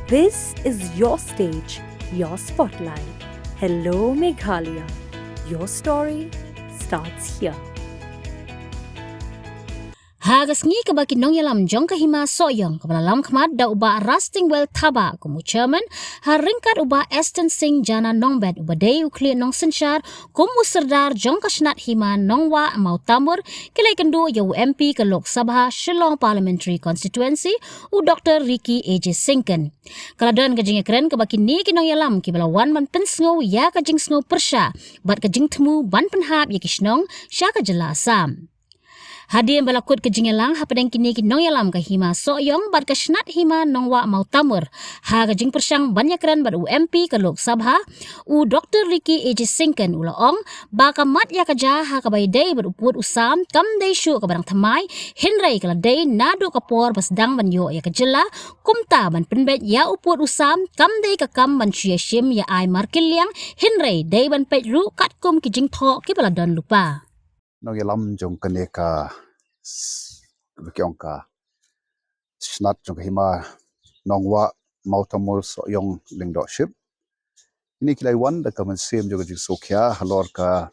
This is your stage, your spotlight. Hello, Meghalaya. Your story starts here. Hagas ngi ka baki nong yalam jong ka hima soyong ka lam khmat da uba Rusting Well Thaba kumu chairman haringkat uba Aston Singh jana nongbet uba day ukli nong senshar kumu serdar jong ka shnat hima nongwa mau tamur kilai kendu ya MP ka Lok Sabha Shillong Parliamentary Constituency u Dr. Ricky A.J. Sinken. Kaladon ka jing ekren ka baki ni ki nong yalam ki bala wan man pensngo ya ka jing sngo persha bat ka jing temu ban penhap ya kishnong sya ka jela asam. Hadir balakut ke jingelang hapadeng kini ki nong yalam ka hima soyong bat ka shnat hima nongwa mau tamur ha ka jing persang banyakran bat UMP ka Lok Sabha u Dr. Ricky A.J. Sinken ulaong ba ka mat ya ka ja ha ka bay day bat uput usam kam day shu ka barang thamai hinray ka day nadu ka por pasdang banyo ya ka jela kumta ban penbet ya uput usam kam day ka kam ban shia shim ya ai markiliang hinray day ban pet ru kat kum ki jing tho ki bala don lupa. Nong yalam jong kaneka bekyong ka snat jong hima nongwa mautamul so yong lingdorship ini kilai wan da kaman sem jong jing sokya halor ka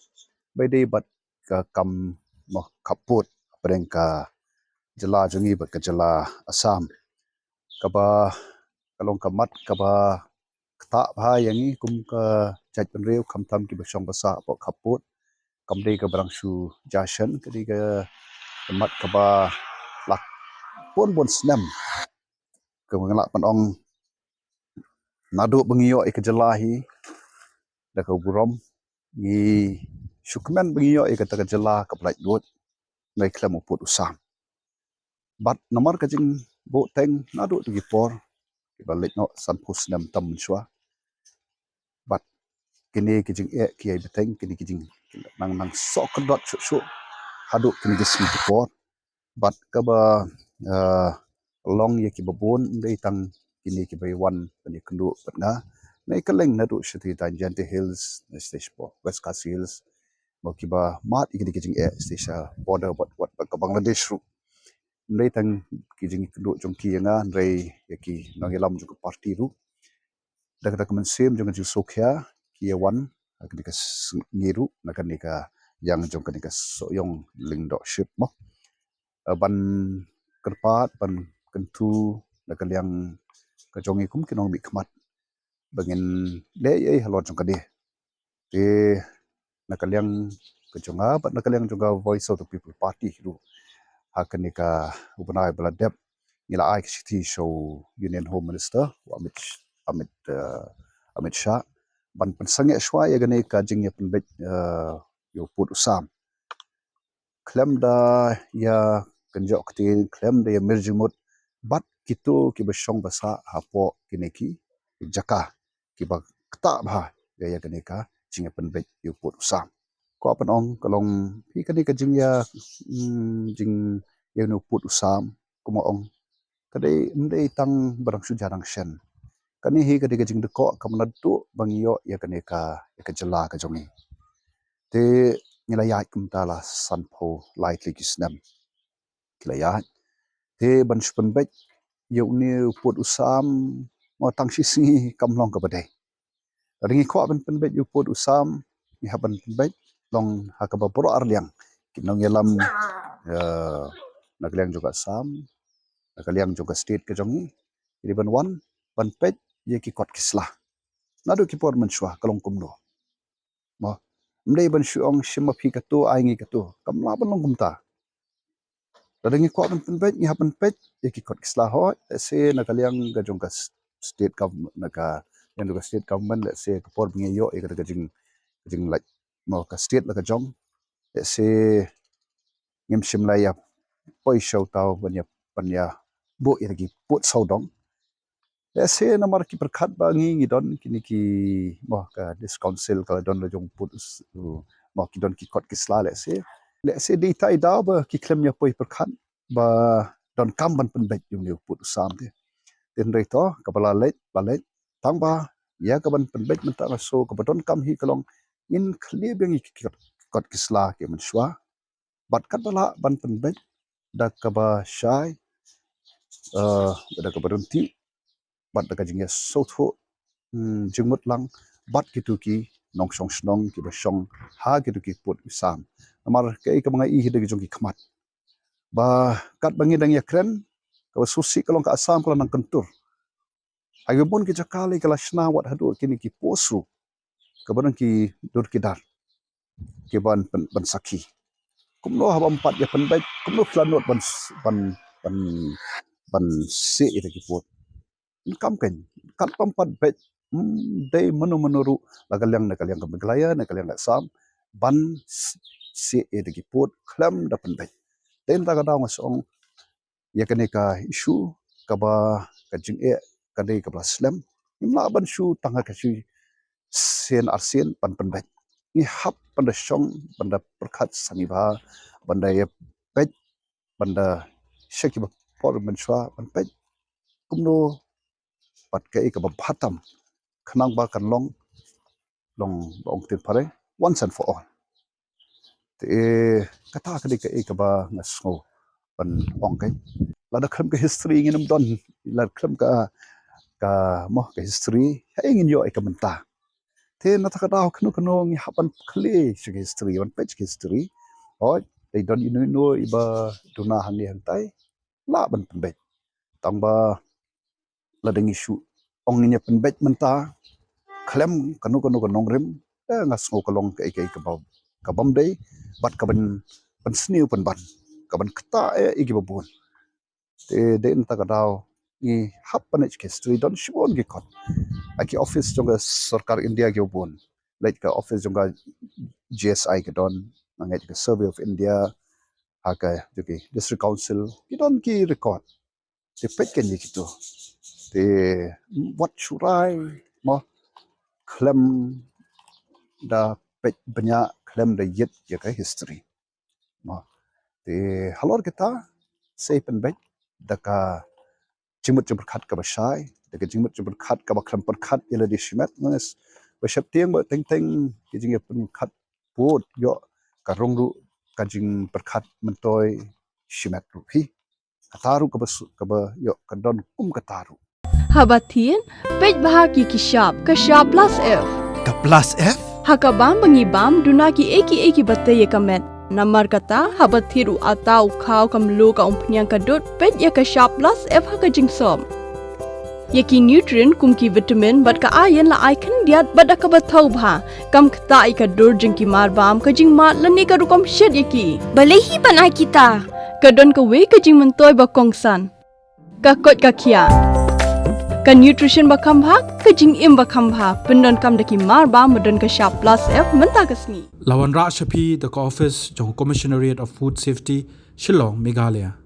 bede bat ka kam mo kaput apreng ka jela jongi bat ka jela asam kaba kalong kamat kaba kta bha yangi kum ka jaj penreu kamtam ki besong basa po kaput kamdei ka berangshu jashan kadi ka temat kaba lak pon senam ke mengelak penong nadu bengiyo ke jelahi da ka burom ni syukman bengiyo ke ta jela ka plait dot nai klam uput usam bat nomor ka jing bo teng nadu tu gipor ke balik no san pusnam tam shwa bat kini ke jing ki ai beteng kini ke jing nang sok dot shu hadu kini ke smi por bat ka ba long ye ki babon dei tang kini ki bai wan pani kundu patna nei kaleng na du shiti Tanjante Hills station po West Khasi Hills mo ki ba mat ikini ki jing station border what ka Bangladesh ru nei tang ki jing kundu jong ki nga rei ye ki nang yalam ju party ru da ka men sem jong ju sokhya ki wan akini ka ngiru nakani ka yang jong kani ka soyong leadership mo ban kerpat ban kentu nakal yang kajongi kum kinong bi khmat bangin le ye halon jong kadi te nakal yang kajonga bat nakal yang juga Voice of the People Party ru hakani ka ubanai baladep nila ai city show Union Home Minister Amit Amit Shah ban pensange shwa ya gane ka jing ya penbet yo put usam klem da ya kenjok ti klem da ya mirjimut bat kitu ki besong basa hapo kineki jaka ki ba kta bha ya gane ka jing ya penbet yo put usam ko panong kalong pi kani ka jing ya jing ya no put usam kuma ong kadai ndai tang barang su jarang shen kani hi kadai ka jing de ko kamnatu bangyo ya kane ka jela ka jongi te nilai kumtala sanpho lightly kisnam kilaya te ban spenbek yo ni put usam mo tangsi singi kamlong ka badai ringi ko ban penbek yo put usam ni haban penbek long hakaba pro arliang kinong yalam nagaliang juga sam nagaliang juga state ka jongi jadi ban pet ye ki kot kislah nadu ki por menshwa kalong kumno mo mlei ban shuong shima phi ka tu ai ngi ka tu kamla ban long kumta dadangi ko ban penpet ngi hapan pet ye ki kot kislah ho se nakaliang ga jong ka state government naka yang juga state government let's say ka por ngi yo e ka jing like mo ka state la ka jong let's say ngim shimla ya poi show tau banya bo ye ki put saudong se nomor ki perkhat bangi ngidon kini ki mo ka this council ka don lo jong put mo ki don ki kot kisla le se di tai da ba ki klem ya poi perkhat ba don kam ban pen bet yung put sam te ten rei to ka bala let tang ba ya ka ban pen bet menta so ka don kam hi kalong in clear bangi ki kot kisla ke men shwa bat kat bala ban pen bet da ka ba shai da ka berhenti bat da kajing ya so tho jingmut lang bat gitu ki nong song snong ki ba song ha gitu ki put sam amar kai ka mga i hidagi jong ki khamat ba kat bangi dang ya kren ka susi kalong ka asam kalong nang kentur ayo bon ki jakali kala shna wat hadu kini ki posu ka ban ki dur ki dar ki ban sakhi kumno haba empat ya pen baik kumno flanot ban se ita ki pot kam kan kat pampat baik dai manu lagalyang ka beglaya ka sam ban se ita ki pot klam da pen baik den ta ka daw ngasong ya kene ka isu ka ba ka jing ka dei ka slam imla ban shu tanga ka shu sen arsen pan baik ni hap panda shong panda perkhat saniba banda ye pet banda shekiba por menshwa ban pet kumno pat kai ka bhatam khnang ba kan long tin pare once and for all te kata ka ba ngasngo ban ong kai la da kham ka history nginam don la kham ka mo ka history hangin yo ka menta te na ta daw khno ngi hapan khle shi history on page history oi they don't know iba duna hangi hantai la ban penbet tamba la ding isu ong nya penbet menta khlem kanu nongrim ngasngo kalong kai ka bam dei bat ka ban sniu ban ka ban kta igi babun te den ta daw ni hapan history don shibon gi kon aki office jonga sarkar india ge bon like ka office jonga gsi ke don mangai ke survey of india haka joki district council ki don ki record te pet ken ni kitu te what should I mo klem da pet banyak klem da yet ya ka history mo te halor kita say pen bet da ka jimut khat ka basai da jingmut jumper khat ka bakram per khat ila di shimat ngas ba shap tiang ba teng ki jing pen khat pot yo ka rong ru ka jing per khat mentoy shimat ru hi kataru ka ba yo ka don kum kataru habatin pej bahagi ki shap plus f ka plus f hakabam bangi bam duna ki eki batte ye kamet namar kata habathiru atau khau kamlu ka umpnyang ka dot pej ya ka shap plus f ha ka jing som yaki nutrient kum ki vitamin bat ka iron la icon diat bat ka bathau bha kam khta I ka dur jing ki mar bam ka jing ma lani ka rukom shet yaki balehi banai kita ka don ka we ka jing mentoy ba kongsan ka kot ka khia ka nutrition ba kham bha ka jing im ba kham bha pendon kam daki mar ba modon ka sharp plus f menta ka sni Lawan Ra Shapi the office jong Commissionariat of Food Safety Shillong Meghalaya